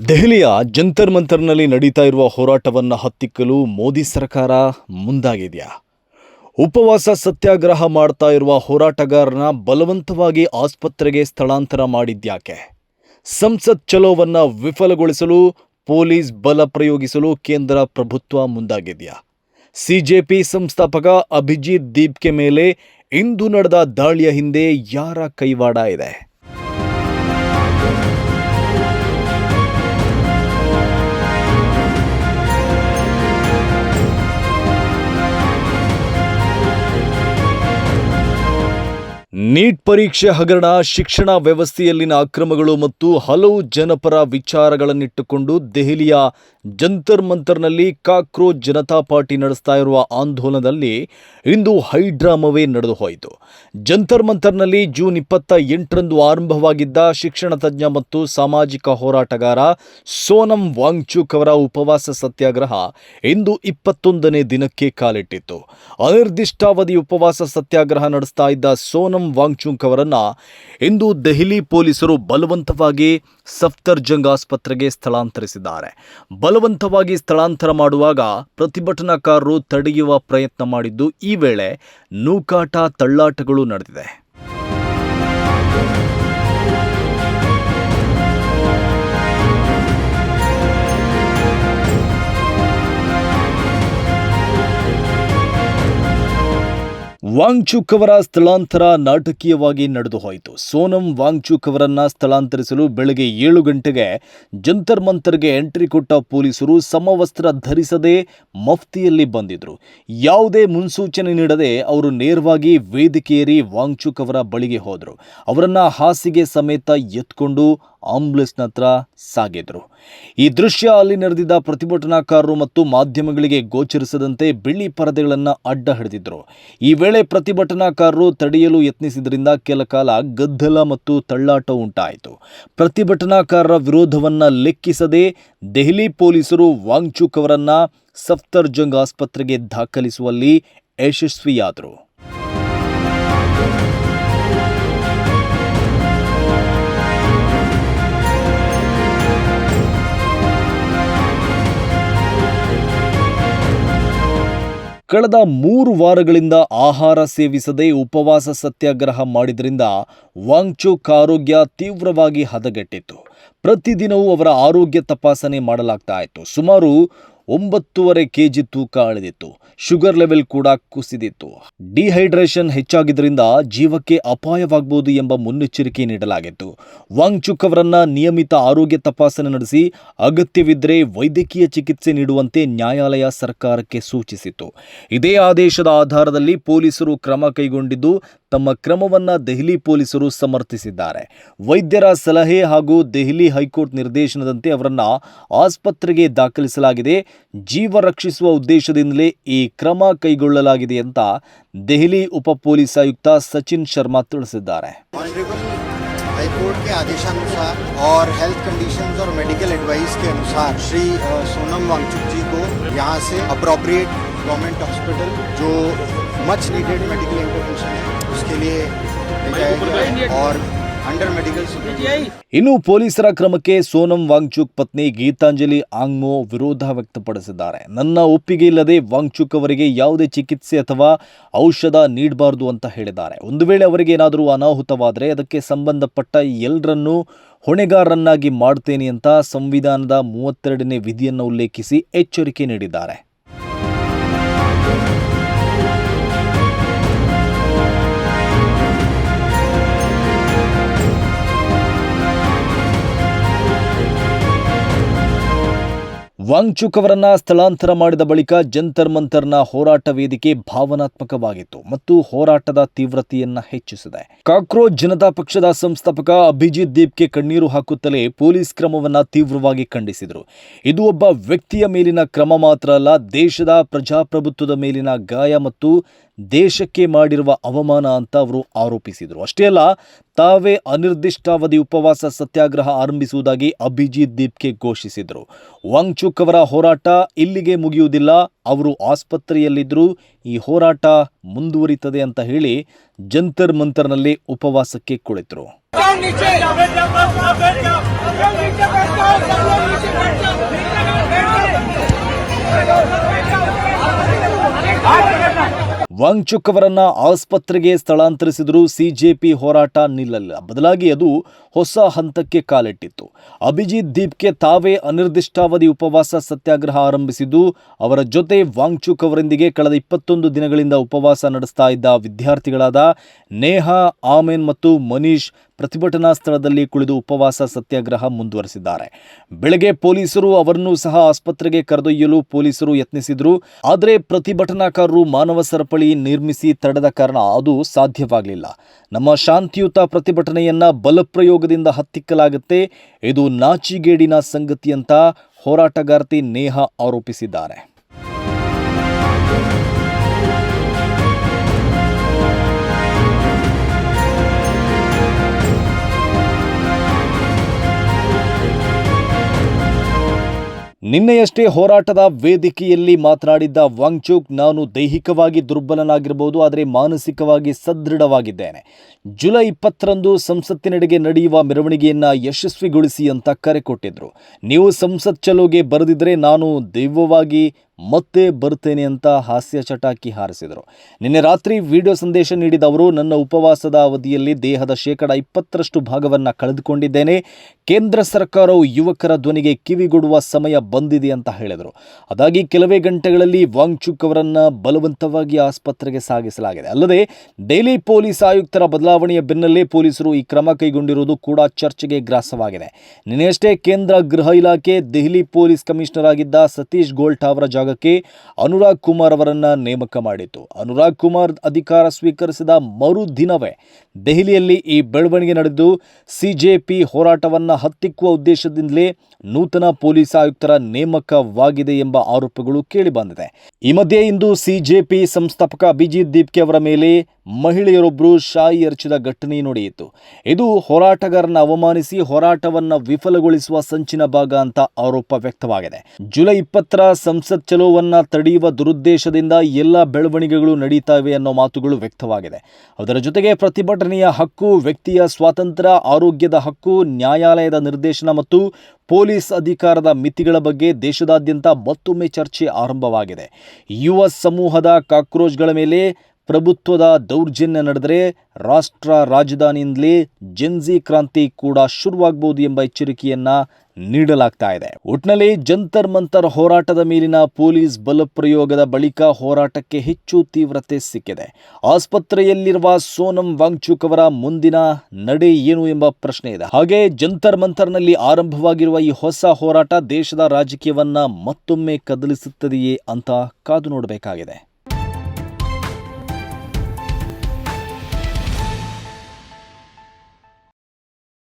ದೆಹಲಿಯ ಜಂತರ್ ಮಂತರ್ನಲ್ಲಿ ನಡೀತಾ ಇರುವ ಹೋರಾಟವನ್ನು ಹತ್ತಿಕ್ಕಲು ಮೋದಿ ಸರ್ಕಾರ ಮುಂದಾಗಿದೆಯಾ? ಉಪವಾಸ ಸತ್ಯಾಗ್ರಹ ಮಾಡ್ತಾ ಇರುವ ಹೋರಾಟಗಾರನ ಬಲವಂತವಾಗಿ ಆಸ್ಪತ್ರೆಗೆ ಸ್ಥಳಾಂತರ ಮಾಡಿದ್ಯಾಕೆ? ಸಂಸತ್ ಚಲೋವನ್ನು ವಿಫಲಗೊಳಿಸಲು ಪೊಲೀಸ್ ಬಲ ಪ್ರಯೋಗಿಸಲು ಕೇಂದ್ರ ಪ್ರಭುತ್ವ ಮುಂದಾಗಿದೆಯಾ? ಸಿಜೆಪಿ ಸಂಸ್ಥಾಪಕ ಅಭಿಜಿತ್ ದೀಪ್ಗೆ ಮೇಲೆ ಇಂದು ನಡೆದ ದಾಳಿಯ ಹಿಂದೆ ಯಾರ ಕೈವಾಡ ಇದೆ? ನೀಟ್ ಪರೀಕ್ಷೆ ಹಗರಣ, ಶಿಕ್ಷಣ ವ್ಯವಸ್ಥೆಯಲ್ಲಿನ ಅಕ್ರಮಗಳು ಮತ್ತು ಹಲವು ಜನಪರ ವಿಚಾರಗಳನ್ನಿಟ್ಟುಕೊಂಡು ದೆಹಲಿಯ ಜಂತರ್ ಮಂತರ್ನಲ್ಲಿ ಕಾಕ್ರೋಚ್ ಜನತಾ ಪಾರ್ಟಿ ನಡೆಸ್ತಾ ಇರುವ ಆಂದೋಲನದಲ್ಲಿ ಇಂದು ಹೈಡ್ರಾಮವೇ ನಡೆದು ಹೋಯಿತು. ಜಂತರ್ ಮಂತರ್ನಲ್ಲಿ ಜೂನ್ 28ರಂದು ಆರಂಭವಾಗಿದ್ದ ಶಿಕ್ಷಣ ತಜ್ಞ ಮತ್ತು ಸಾಮಾಜಿಕ ಹೋರಾಟಗಾರ ಸೋನಂ ವಾಂಗ್ಚುಕ್ ಅವರ ಉಪವಾಸ ಸತ್ಯಾಗ್ರಹ ಇಂದು 21ನೇ ದಿನಕ್ಕೆ ಕಾಲಿಟ್ಟಿತ್ತು. ಅನಿರ್ದಿಷ್ಟಾವಧಿ ಉಪವಾಸ ಸತ್ಯಾಗ್ರಹ ನಡೆಸ್ತಾ ಇದ್ದ ಸೋನಂ ವಾಂಗ್ಚುಕ್ ಅವರನ್ನ ಇಂದು ದೆಹಲಿ ಪೊಲೀಸರು ಬಲವಂತವಾಗಿ ಸಫ್ದರ್ಜಂಗ್ ಆಸ್ಪತ್ರೆಗೆ ಸ್ಥಳಾಂತರಿಸಿದ್ದಾರೆ. ಬಲವಂತವಾಗಿ ಸ್ಥಳಾಂತರ ಮಾಡುವಾಗ ಪ್ರತಿಭಟನಾಕಾರರು ತಡೆಯುವ ಪ್ರಯತ್ನ ಮಾಡಿದ್ದು, ಈ ವೇಳೆ ನೂಕಾಟ, ತಳ್ಳಾಟಗಳು ನಡೆದಿದೆ. ವಾಂಗ್ಚುಕ್ ಅವರ ಸ್ಥಳಾಂತರ ನಾಟಕೀಯವಾಗಿ ನಡೆದು ಹೋಯಿತು. ಸೋನಂ ವಾಂಗ್ಚುಕ್ ಅವರನ್ನ ಸ್ಥಳಾಂತರಿಸಲು ಬೆಳಗ್ಗೆ 7 ಗಂಟೆಗೆ ಜಂತರ್ ಮಂತರ್ಗೆ ಎಂಟ್ರಿ ಕೊಟ್ಟ ಪೊಲೀಸರು ಸಮವಸ್ತ್ರ ಧರಿಸದೆ ಮಫ್ತಿಯಲ್ಲಿ ಬಂದಿದ್ರು. ಯಾವುದೇ ಮುನ್ಸೂಚನೆ ನೀಡದೆ ಅವರು ನೇರವಾಗಿ ವೇದಿಕೆಯೇರಿ ವಾಂಗ್ಚುಕ್ ಅವರ ಬಳಿಗೆ ಹೋದರು. ಅವರನ್ನ ಹಾಸಿಗೆ ಸಮೇತ ಎತ್ಕೊಂಡು ಆಂಬುಲೆನ್ಸ್ನ ಹತ್ರ ಸಾಗಿದ್ರು. ಈ ದೃಶ್ಯ ಅಲ್ಲಿ ನೆರೆದಿದ್ದ ಪ್ರತಿಭಟನಾಕಾರರು ಮತ್ತು ಮಾಧ್ಯಮಗಳಿಗೆ ಗೋಚರಿಸದಂತೆ ಬಿಳಿ ಪರದೆಗಳನ್ನು ಅಡ್ಡ ಹಿಡಿದಿದ್ರು. ಈ ವೇಳೆ ಪ್ರತಿಭಟನಾಕಾರರು ತಡೆಯಲು ಯತ್ನಿಸಿದ್ರಿಂದ ಕೆಲ ಕಾಲ ಗದ್ದಲ ಮತ್ತು ತಳ್ಳಾಟ ಉಂಟಾಯಿತು. ಪ್ರತಿಭಟನಾಕಾರರ ವಿರೋಧವನ್ನ ಲೆಕ್ಕಿಸದೆ ದೆಹಲಿ ಪೊಲೀಸರು ವಾಂಗ್ಚುಕ್ ಅವರನ್ನ ಸಫ್ದರ್ಜಂಗ್ ಆಸ್ಪತ್ರೆಗೆ ದಾಖಲಿಸುವಲ್ಲಿ ಯಶಸ್ವಿಯಾದರು. ಕಳೆದ 3 ವಾರಗಳಿಂದ ಆಹಾರ ಸೇವಿಸದೆ ಉಪವಾಸ ಸತ್ಯಾಗ್ರಹ ಮಾಡಿದ್ರಿಂದ ವಾಂಗ್ಚುಕ್ ಆರೋಗ್ಯ ತೀವ್ರವಾಗಿ ಹದಗೆಟ್ಟಿತ್ತು. ಪ್ರತಿದಿನವೂ ಅವರ ಆರೋಗ್ಯ ತಪಾಸಣೆ ಮಾಡಲಾಗ್ತಾ ಇತ್ತು. ಸುಮಾರು 9.5 kg ತೂಕ ಇಳಿದಿತ್ತು. ಶುಗರ್ ಲೆವೆಲ್ ಕೂಡ ಕುಸಿದಿತ್ತು. ಡಿಹೈಡ್ರೇಷನ್ ಹೆಚ್ಚಾಗಿದ್ದರಿಂದ ಜೀವಕ್ಕೆ ಅಪಾಯವಾಗಬಹುದು ಎಂಬ ಮುನ್ನೆಚ್ಚರಿಕೆ ನೀಡಲಾಗಿತ್ತು. ವಾಂಗ್ಚುಕ್ ಅವರನ್ನ ನಿಯಮಿತ ಆರೋಗ್ಯ ತಪಾಸಣೆ ನಡೆಸಿ ಅಗತ್ಯವಿದ್ದರೆ ವೈದ್ಯಕೀಯ ಚಿಕಿತ್ಸೆ ನೀಡುವಂತೆ ನ್ಯಾಯಾಲಯ ಸರ್ಕಾರಕ್ಕೆ ಸೂಚಿಸಿತ್ತು. ಇದೇ ಆದೇಶದ ಆಧಾರದಲ್ಲಿ ಪೊಲೀಸರು ಕ್ರಮ ಕೈಗೊಂಡಿದ್ದು, ತಮ್ಮ ಕ್ರಮವನ್ನ ದೆಹಲಿ ಪೊಲೀಸರು ಸಮರ್ಥಿಸಿದ್ದಾರೆ. ವೈದ್ಯರ ಸಲಹೆ ಹಾಗೂ ದೆಹಲಿ ಹೈಕೋರ್ಟ್ ನಿರ್ದೇಶನದಂತೆ ಅವರನ್ನ ಆಸ್ಪತ್ರೆಗೆ ದಾಖಲಿಸಲಾಗಿದೆ. ಜೀವ ರಕ್ಷಿಸುವ ಉದ್ದೇಶದಿಂದಲೇ ಈ ಕ್ರಮ ಕೈಗೊಳ್ಳಲಾಗಿದೆ ಅಂತ ದೆಹಲಿ ಉಪ ಪೊಲೀಸ್ ಆಯುಕ್ತ ಸಚಿನ್ ಶರ್ಮಾ ತಿಳಿಸಿದ್ದಾರೆ. हाईकोर्ट के आदेशानुसार और हेल्थ कंडीशंस और मेडिकल एडवाइस के अनुसार श्री सोनम वांगचुक जी को यहाँ से अप्रोप्रिएट गवर्नमेंट हॉस्पिटल जो मच नीडेड मेडिकल इंटरवेंशन है उसके लिए ले जाया गया और अंडर मेडिकल सुपरविजन. ಇನ್ನು ಪೊಲೀಸರ ಕ್ರಮಕ್ಕೆ ಸೋನಂ ವಾಂಗ್ಚುಕ್ ಪತ್ನಿ ಗೀತಾಂಜಲಿ ಆಂಗ್ಮೋ ವಿರೋಧ ವ್ಯಕ್ತಪಡಿಸಿದ್ದಾರೆ. ನನ್ನ ಒಪ್ಪಿಗೆ ಇಲ್ಲದೆ ವಾಂಗ್ಚುಕ್ ಅವರಿಗೆ ಯಾವುದೇ ಚಿಕಿತ್ಸೆ ಅಥವಾ ಔಷಧ ನೀಡಬಾರದು ಅಂತ ಹೇಳಿದ್ದಾರೆ. ಒಂದು ವೇಳೆ ಅವರಿಗೆ ಏನಾದರೂ ಅನಾಹುತವಾದರೆ ಅದಕ್ಕೆ ಸಂಬಂಧಪಟ್ಟ ಎಲ್ಲರನ್ನೂ ಹೊಣೆಗಾರರನ್ನಾಗಿ ಮಾಡ್ತೇನೆ ಅಂತ ಸಂವಿಧಾನದ 32ನೇ ವಿಧಿಯನ್ನು ಉಲ್ಲೇಖಿಸಿ ಎಚ್ಚರಿಕೆ ನೀಡಿದ್ದಾರೆ. ವಾಂಗ್ಚುಕ್ ಅವರನ್ನ ಸ್ಥಳಾಂತರ ಮಾಡಿದ ಬಳಿಕ ಜಂತರ್ ಮಂತರ್ನ ಹೋರಾಟ ವೇದಿಕೆ ಭಾವನಾತ್ಮಕವಾಗಿತ್ತು ಮತ್ತು ಹೋರಾಟದ ತೀವ್ರತೆಯನ್ನ ಹೆಚ್ಚಿಸಿದೆ. ಕಾಕ್ರೋಚ್ ಜನತಾ ಪಕ್ಷದ ಸಂಸ್ಥಾಪಕ ಅಭಿಜಿತ್ ದೀಪ್ಗೆ ಕಣ್ಣೀರು ಹಾಕುತ್ತಲೇ ಪೊಲೀಸ್ ಕ್ರಮವನ್ನ ತೀವ್ರವಾಗಿ ಖಂಡಿಸಿದರು. ಇದು ಒಬ್ಬ ವ್ಯಕ್ತಿಯ ಮೇಲಿನ ಕ್ರಮ ಮಾತ್ರ ಅಲ್ಲ, ದೇಶದ ಪ್ರಜಾಪ್ರಭುತ್ವದ ಮೇಲಿನ ಗಾಯ ಮತ್ತು ದೇಶಕ್ಕೆ ಮಾಡಿರುವ ಅವಮಾನ ಅಂತ ಅವರು ಆರೋಪಿಸಿದರು. ಅಷ್ಟೇ ಅಲ್ಲ, ತಾವೇ ಅನಿರ್ದಿಷ್ಟಾವಧಿ ಉಪವಾಸ ಸತ್ಯಾಗ್ರಹ ಆರಂಭಿಸುವುದಾಗಿ ಅಭಿಜಿತ್ ದೀಪ್ಗೆ ಘೋಷಿಸಿದರು. ವಾಂಗ್ಚುಕ್ ಅವರ ಹೋರಾಟ ಇಲ್ಲಿಗೆ ಮುಗಿಯುವುದಿಲ್ಲ, ಅವರು ಆಸ್ಪತ್ರೆಯಲ್ಲಿದ್ದರೂ ಈ ಹೋರಾಟ ಮುಂದುವರಿತದೆ ಅಂತ ಹೇಳಿ ಜಂತರ್ ಮಂತರ್ನಲ್ಲಿ ಉಪವಾಸಕ್ಕೆ ಕುಳಿತರು. ವಾಂಗ್ಚುಕ್ ಅವರನ್ನ ಆಸ್ಪತ್ರೆಗೆ ಸ್ಥಳಾಂತರಿಸಿದರೂ ಸಿಜೆಪಿ ಹೋರಾಟ ನಿಲ್ಲಲಿಲ್ಲ. ಬದಲಾಗಿ ಅದು ಹೊಸ ಹಂತಕ್ಕೆ ಕಾಲಿಟ್ಟಿತ್ತು. ಅಭಿಜಿತ್ ದೀಪ್ಗೆ ತಾವೇ ಅನಿರ್ದಿಷ್ಟಾವಧಿ ಉಪವಾಸ ಸತ್ಯಾಗ್ರಹ ಆರಂಭಿಸಿದ್ದು, ಅವರ ಜೊತೆ ವಾಂಗ್ಚುಕ್ ಅವರೊಂದಿಗೆ ಕಳೆದ 21 ದಿನಗಳಿಂದ ಉಪವಾಸ ನಡೆಸ್ತಾ ಇದ್ದ ವಿದ್ಯಾರ್ಥಿಗಳಾದ ನೇಹಾ, ಆಮೇನ್ ಮತ್ತು ಮನೀಶ್ ಪ್ರತಿಭಟನಾ ಸ್ಥಳದಲ್ಲಿ ಕುಳಿತು ಉಪವಾಸ ಸತ್ಯಾಗ್ರಹ ಮುಂದುವರೆಸಿದ್ದಾರೆ. ಬೆಳಗ್ಗೆ ಪೊಲೀಸರು ಅವರನ್ನು ಸಹ ಆಸ್ಪತ್ರೆಗೆ ಕರೆದೊಯ್ಯಲು ಪೊಲೀಸರು ಯತ್ನಿಸಿದ್ರು. ಆದರೆ ಪ್ರತಿಭಟನಾಕಾರರು ಮಾನವ ಸರಪಳಿ ನಿರ್ಮಿಸಿ ತಡೆದ ಕಾರಣ ಅದು ಸಾಧ್ಯವಾಗಲಿಲ್ಲ. ನಮ್ಮ ಶಾಂತಿಯುತ ಪ್ರತಿಭಟನೆಯನ್ನ ಬಲಪ್ರಯೋಗದಿಂದ ಹತ್ತಿಕ್ಕಲಾಗುತ್ತೆ, ಇದು ನಾಚಿಗೇಡಿನ ಸಂಗತಿ ಅಂತ ಹೋರಾಟಗಾರ್ತಿ ನೇಹಾ ಆರೋಪಿಸಿದ್ದಾರೆ. ನಿನ್ನೆಯಷ್ಟೇ ಹೋರಾಟದ ವೇದಿಕೆಯಲ್ಲಿ ಮಾತನಾಡಿದ್ದ ವಾಂಗ್ಚುಕ್, ನಾನು ದೈಹಿಕವಾಗಿ ದುರ್ಬಲನಾಗಿರಬಹುದು, ಆದರೆ ಮಾನಸಿಕವಾಗಿ ಸದೃಢವಾಗಿದ್ದೇನೆ. ಜುಲೈ 20ರಂದು ಸಂಸತ್ತಿನೆಡೆಗೆ ನಡೆಯುವ ಮೆರವಣಿಗೆಯನ್ನ ಯಶಸ್ವಿಗೊಳಿಸಿ ಅಂತ ಕರೆ ಕೊಟ್ಟಿದ್ರು. ನೀವು ಸಂಸತ್ ಚಲೋಗೆ ಬರೆದಿದ್ರೆ ನಾನು ದೈವವಾಗಿ ಮತ್ತೆ ಬರ್ತೇನೆ ಅಂತ ಹಾಸ್ಯ ಚಟಾಕಿ ಹಾರಿಸಿದರು. ನಿನ್ನೆ ರಾತ್ರಿ ವಿಡಿಯೋ ಸಂದೇಶ ನೀಡಿದ ಅವರು, ನನ್ನ ಉಪವಾಸದ ಅವಧಿಯಲ್ಲಿ ದೇಹದ 20% ಭಾಗವನ್ನು ಕಳೆದುಕೊಂಡಿದ್ದೇನೆ. ಕೇಂದ್ರ ಸರ್ಕಾರವು ಯುವಕರ ಧ್ವನಿಗೆ ಕಿವಿಗೊಡುವ ಸಮಯ ಬಂದಿದೆ ಅಂತ ಹೇಳಿದರು. ಅದಾಗಿ ಕೆಲವೇ ಗಂಟೆಗಳಲ್ಲಿ ವಾಂಗ್ಚುಕ್ ಅವರನ್ನ ಬಲವಂತವಾಗಿ ಆಸ್ಪತ್ರೆಗೆ ಸಾಗಿಸಲಾಗಿದೆ. ಅಲ್ಲದೆ ದೆಹಲಿ ಪೊಲೀಸ್ ಆಯುಕ್ತರ ಬದಲಾವಣೆಯ ಬೆನ್ನಲ್ಲೇ ಪೊಲೀಸರು ಈ ಕ್ರಮ ಕೈಗೊಂಡಿರುವುದು ಕೂಡ ಚರ್ಚೆಗೆ ಗ್ರಾಸವಾಗಿದೆ. ನಿನ್ನೆಯಷ್ಟೇ ಕೇಂದ್ರ ಗೃಹ ಇಲಾಖೆ ದೆಹಲಿ ಪೊಲೀಸ್ ಕಮಿಷನರ್ ಆಗಿದ್ದ ಸತೀಶ್ ಗೋಲ್ಟ್ ಅವರ ಜಾಗಕ್ಕೆ ಅನುರಾಗ್ ಕುಮಾರ್ ಅವರನ್ನ ನೇಮಕ ಮಾಡಿತ್ತು. ಅನುರಾಗ್ ಕುಮಾರ್ ಅಧಿಕಾರ ಸ್ವೀಕರಿಸಿದ ಮರುದಿನವೇ ದೆಹಲಿಯಲ್ಲಿ ಈ ಬೆಳವಣಿಗೆ ನಡೆದು ಸಿಜೆಪಿ ಹೋರಾಟವನ್ನ ಹತ್ತಿಕ್ಕುವ ಉದ್ದೇಶದಿಂದಲೇ ನೂತನ ಪೊಲೀಸ್ ಆಯುಕ್ತರ ನೇಮಕವಾಗಿದೆ ಎಂಬ ಆರೋಪಗಳು ಕೇಳಿಬಂದಿದೆ. ಈ ಮಧ್ಯೆ ಇಂದು ಸಿಜೆಪಿ ಸಂಸ್ಥಾಪಕ ಅಭಿಜಿತ್ ದೀಪ್ಗೆ ಅವರ ಮೇಲೆ ಮಹಿಳೆಯರೊಬ್ಬರು ಶಾಯಿ ಎರಚಿದ ಘಟನೆ ನಡೆಯಿತು. ಇದು ಹೋರಾಟಗಾರನ ಅವಮಾನಿಸಿ ಹೋರಾಟವನ್ನ ವಿಫಲಗೊಳಿಸುವ ಸಂಚಿನ ಭಾಗ ಅಂತ ಆರೋಪ ವ್ಯಕ್ತವಾಗಿದೆ. ಜುಲೈ 20ರ ಸಂಸತ್ ಚಲೋವನ್ನ ತಡೆಯುವ ದುರುದ್ದೇಶದಿಂದ ಎಲ್ಲ ಬೆಳವಣಿಗೆಗಳು ನಡೀತಾ ಇವೆ ಅನ್ನೋ ಮಾತುಗಳು ವ್ಯಕ್ತವಾಗಿದೆ. ಅದರ ಜೊತೆಗೆ ಪ್ರತಿಭಟನೆಯ ಹಕ್ಕು, ವ್ಯಕ್ತಿಯ ಸ್ವಾತಂತ್ರ್ಯ, ಆರೋಗ್ಯದ ಹಕ್ಕು, ನ್ಯಾಯಾಲಯದ ನಿರ್ದೇಶನ ಮತ್ತು ಪೊಲೀಸ್ ಅಧಿಕಾರದ ಮಿತಿಗಳ ಬಗ್ಗೆ ದೇಶದಾದ್ಯಂತ ಮತ್ತೊಮ್ಮೆ ಚರ್ಚೆ ಆರಂಭವಾಗಿದೆ. ಯುವ ಸಮೂಹದ ಕಾಕ್ರೋಚ್ಗಳ ಮೇಲೆ ಪ್ರಭುತ್ವದ ದೌರ್ಜನ್ಯ ನಡೆದರೆ ರಾಷ್ಟ್ರ ರಾಜಧಾನಿಯಿಂದಲೇ ಜೆನ್ಜಿ ಕ್ರಾಂತಿ ಕೂಡ ಶುರುವಾಗಬಹುದು ಎಂಬ ಎಚ್ಚರಿಕೆಯನ್ನ ನೀಡಲಾಗ್ತಾ ಇದೆ. ಒಟ್ನಲ್ಲಿ ಜಂತರ್ ಮಂತರ್ ಹೋರಾಟದ ಮೇಲಿನ ಪೊಲೀಸ್ ಬಲಪ್ರಯೋಗದ ಬಳಿಕ ಹೋರಾಟಕ್ಕೆ ಹೆಚ್ಚು ತೀವ್ರತೆ ಸಿಕ್ಕಿದೆ. ಆಸ್ಪತ್ರೆಯಲ್ಲಿರುವ ಸೋನಂ ವಾಂಗ್ಚುಕ್ ಅವರ ಮುಂದಿನ ನಡೆ ಏನು ಎಂಬ ಪ್ರಶ್ನೆ ಇದೆ. ಹಾಗೆ ಜಂತರ್ ಮಂತರ್ನಲ್ಲಿ ಆರಂಭವಾಗಿರುವ ಈ ಹೊಸ ಹೋರಾಟ ದೇಶದ ರಾಜಕೀಯವನ್ನ ಮತ್ತೊಮ್ಮೆ ಕದಲಿಸುತ್ತದೆಯೇ ಅಂತ ಕಾದು ನೋಡಬೇಕಾಗಿದೆ.